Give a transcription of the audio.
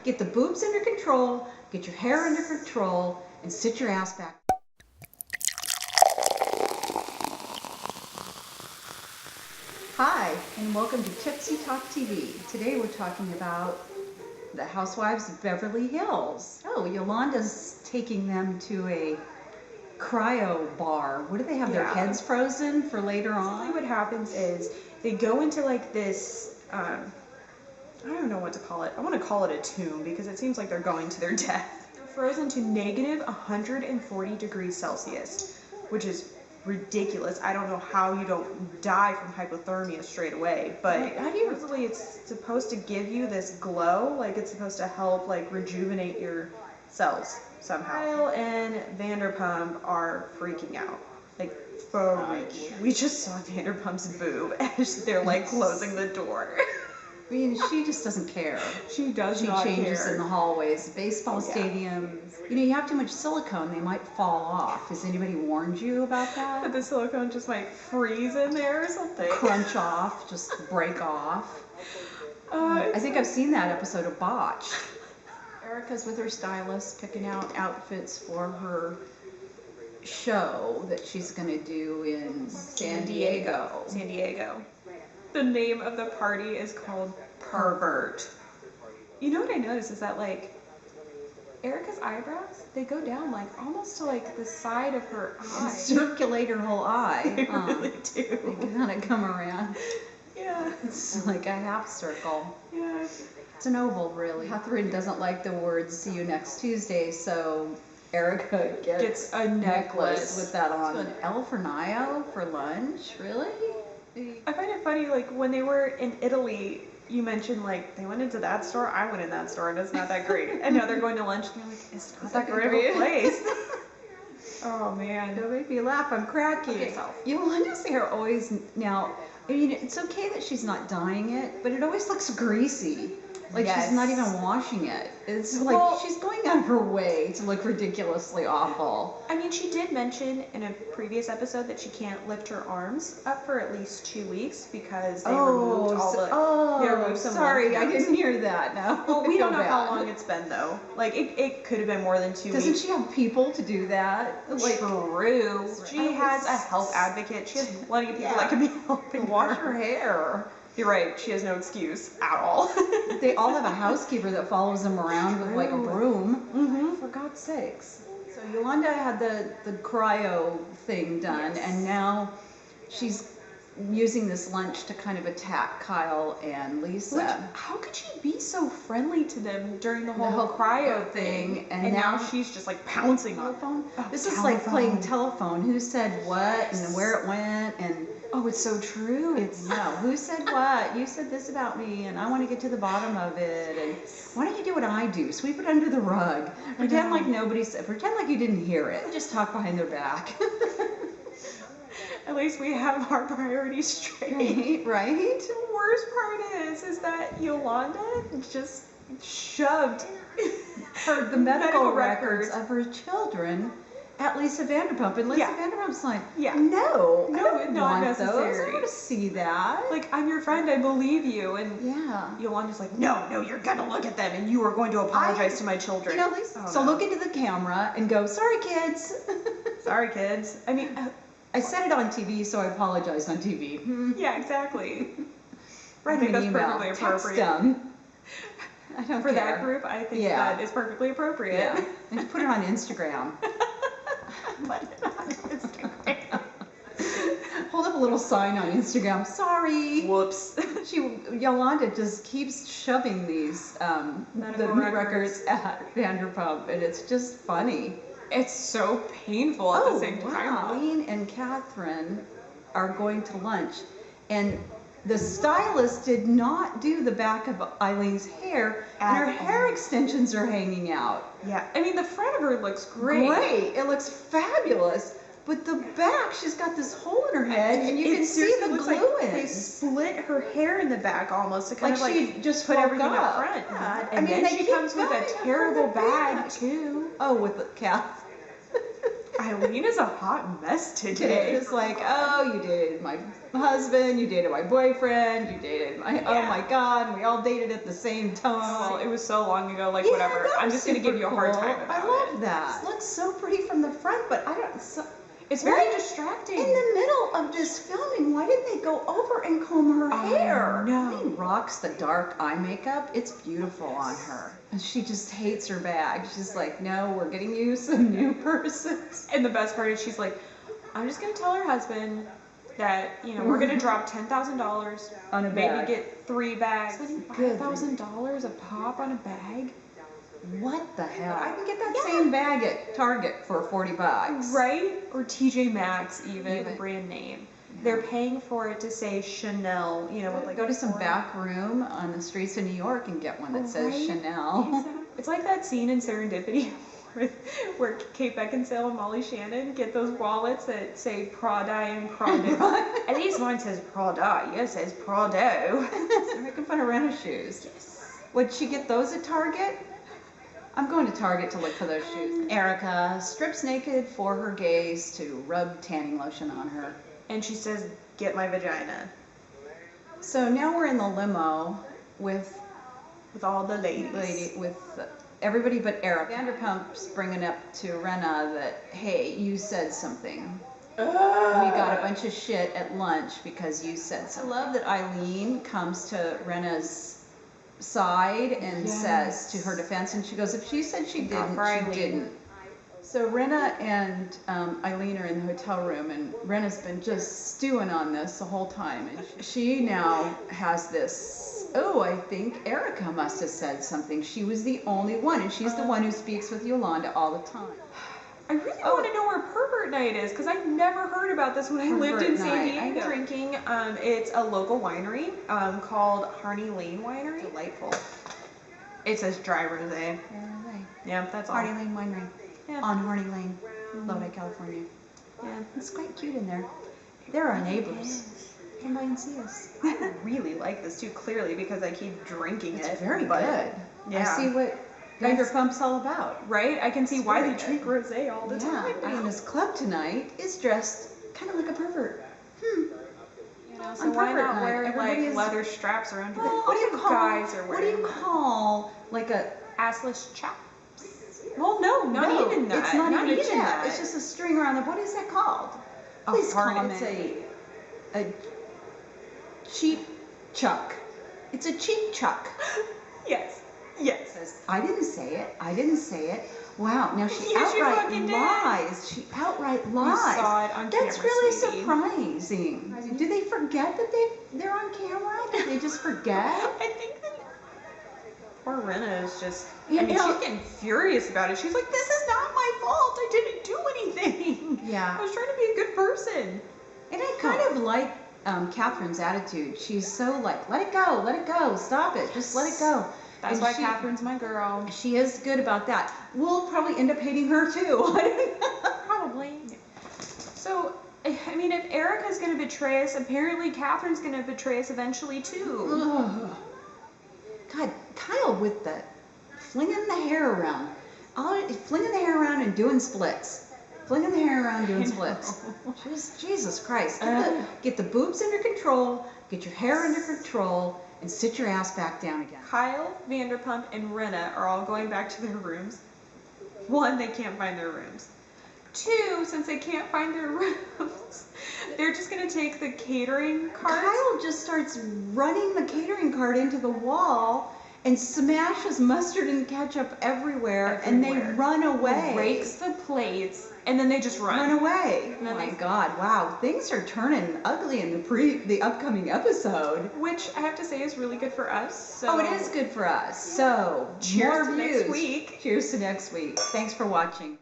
get the boobs under control, get your hair under control, and sit your ass back. Hi, and welcome to TipsyTalkTV. Today we're talking about the Housewives of Beverly Hills. Oh, Yolanda's taking them to a cryo bar. What do they have, their heads frozen for later on? Basically what happens is they go into like this, I don't know what to call it. I want to call it a tomb because it seems like they're going to their death. They're frozen to negative 140 degrees Celsius, which is ridiculous. I don't know how you don't die from hypothermia straight away, but usually it's supposed to give you this glow, like it's supposed to help like rejuvenate your cells somehow. Kyle and Vanderpump are freaking out. Like, we just saw Vanderpump's boob as they're like closing the door. I mean, she just doesn't care. She does not care. She changes in the hallways, baseball stadiums. You know, you have too much silicone, they might fall off. Has anybody warned you about that? That the silicone just might freeze in there or something. Crunch off, just break off. I think I've seen that episode of RHOBH. Erika's with her stylist picking out outfits for her show that she's going to do in San Diego. San Diego. The name of the party is called Pervert. You know what I noticed is that like Erika's eyebrows, they go down like almost to like the side of her eye. And circulate her whole eye. They really do. They kind of come around. Yeah. It's like a half circle. Yeah. It's an oval, really. Catherine doesn't like the words "see you next Tuesday," so Erika gets a necklace with that on. So an El Fornio for lunch? Really? I find it funny, like, when they were in Italy, you mentioned, like, they went into that store, I went in that store, and it's not that great. And now they're going to lunch, and you're like, it's not that great of a place. Oh, man. Don't make me laugh, I'm cracking. Yolanda's hair always, now, I mean, it's okay that she's not dyeing it, but it always looks greasy. Like she's not even washing it. It's like she's going out of her way to look ridiculously awful. I mean, she did mention in a previous episode that she can't lift her arms up for at least 2 weeks because they removed all the... they removed some sorry, I didn't hear that. No. Well, we don't know how long it's been though. Like it could have been more than 2 weeks. Doesn't she have people to do that? Like, true. She has a health advocate. She has plenty of people that can be helping wash her hair. You're right, she has no excuse at all. They all have a housekeeper that follows them around with like a broom. Mm-hmm. For God's sakes. So Yolanda had the cryo thing done, and now she's using this lunch to kind of attack Kyle and Lisa. How could she be so friendly to them during the whole cryo thing? And now she's just like pouncing on telephone. This is like playing telephone. Who said what and where it went and... Oh, it's so true. Who said what? You said this about me, and I want to get to the bottom of it. And why don't you do what I do? Sweep it under the rug. Pretend like nobody said. Pretend like you didn't hear it. Just talk behind their back. At least we have our priorities straight. Right? The worst part is that Yolanda just shoved the medical records of her children at Lisa Vanderpump, and Lisa Vanderpump's like, no, I don't want necessary. Those. I want to see that. Like, I'm your friend, I believe you. And Yolanda's like, no, you're gonna look at them, and you are going to apologize to my children. You know, Lisa, look into the camera and go, sorry, kids. Sorry, kids. I mean, I said it on TV, so I apologized on TV. Yeah, exactly. Write I think an email. Perfectly appropriate. Text them. I don't For care. that group, I think that is perfectly appropriate. Yeah. And put it on Instagram. Put it on Instagram. Hold up a little sign on Instagram. Sorry. Whoops. Yolanda just keeps shoving these medical records at Vanderpump, and it's just funny. It's so painful at the same time. Eileen and Catherine are going to lunch, and the stylist did not do the back of Eileen's hair, and her hair extensions are hanging out. Yeah, I mean, the front of her looks great. It looks fabulous. But the back, she's got this hole in her head, and you can see the glue in. They split her hair in the back almost to kind of like she just put everything up front. Yeah. And then she comes with a terrible bag too. Oh, with the Kath. Eileen is a hot mess today. It's like, oh, you dated my husband, you dated my boyfriend, you dated my, oh my God, and we all dated at the same time. Well, it was so long ago, like Yeah, whatever. that I'm was just gonna give you a hard super time cool. about I love it. that. It looks so pretty from the front, but I don't. It's very Why- distracting. In the middle of just filming, why didn't they go over and comb her hair? know. Eileen rocks the dark eye makeup. It's beautiful on her. And she just hates her bag. She's like, no, we're getting you some new purses. And the best part is she's like, I'm just gonna tell her husband that, you know, we're gonna drop $10,000 On a maybe bag. get 3 bags. Good. $5,000 a pop on a bag? What the hell? I can get that same bag at Target for $40. Right? Or TJ Maxx even, the brand name. They're paying for it to say Chanel, you know, with like Go to some back room on the streets of New York and get one that says Right? Chanel. It's like that scene in Serendipity where Kate Beckinsale and Molly Shannon get those wallets that say Prada and Prado. At least mine says Prada. Yours says Prado. They're making fun of Rena shoes. Yes. Would she get those at Target? I'm going to Target to look for those shoes. Erika strips naked for her gaze to rub tanning lotion on her. And she says, get my vagina. So now we're in the limo with All the ladies. everybody but Eric. Vanderpump's bringing up to Rena that, hey, you said something. We got a bunch of shit at lunch because you said something. I love that Eileen comes to Rena's side and says to her defense, and she goes, if she said she didn't, she didn't. So Rena and Eileen are in the hotel room, and Rena's been just stewing on this the whole time. And she now has this, oh, I think Erika must have said something. She was the only one, and she's the one who speaks with Yolanda all the time. I really want to know where Pervert Night is, because I've never heard about this when I lived in San Diego. I'm drinking, it's a local winery called Harney Lane Winery. Delightful. It says dry rosé. Yeah, that's all. Harney Lane Winery. Yeah. On Harney Lane, Lodi, California. Yeah. It's quite cute in there. They're our neighbors. Come by and see us. I really like this too, clearly, because I keep drinking it. It's very but good. Yeah. I see what Vanderpump's all about. Right? I can see It's why very they drink rosé all the time. And his club tonight is dressed kind of like a pervert. You know, so On why Pervert not Night, wear everybody like is- leather straps around your Well, what do you call guys are What do you wearing call like a? assless chaps? Well, no, not even that. It's not even a even chap. that. It's just a string around there. What is that called? A Please harness. comment. It's a cheap chuck. It's a cheap chuck. Yes. Yes. I didn't say it. I didn't say it. Wow. Now she Yes, you outright fucking did. lies. She outright lies. You saw it on That's camera, really sweetie. surprising. Do they forget that they're on camera? Did they just forget? I think that poor Rena is just, You I mean, know- she's getting furious about it. She's like, this is not my fault. I didn't do anything. Yeah. I was trying to be a good person. And I kind of like Catherine's attitude. She's so like, let it go, stop it, just let it go. That's And why she- Catherine's my girl. She is good about that. We'll probably end up hating her too. I don't know. Probably. So, I mean, if Erika's going to betray us, apparently Catherine's going to betray us eventually too. Ugh. God, Kyle with the flinging the hair around. Flinging the hair around and doing splits. Flinging the hair around doing splits. Just Jesus Christ. Get the boobs under control, get your hair under control, and sit your ass back down again. Kyle, Vanderpump, and Rena are all going back to their rooms. One, they can't find their rooms. Two, since they can't find their rooms, they're just going to take the catering cart. Kyle just starts running the catering cart into the wall and smashes mustard and ketchup everywhere. And they run away. Breaks the plates, and then they just run. away. And Oh then my they- God! Wow, things are turning ugly in the upcoming episode. Which I have to say is really good for us. So Oh, it is good for us. So Cheers more to views. next week. Cheers to next week. Thanks for watching.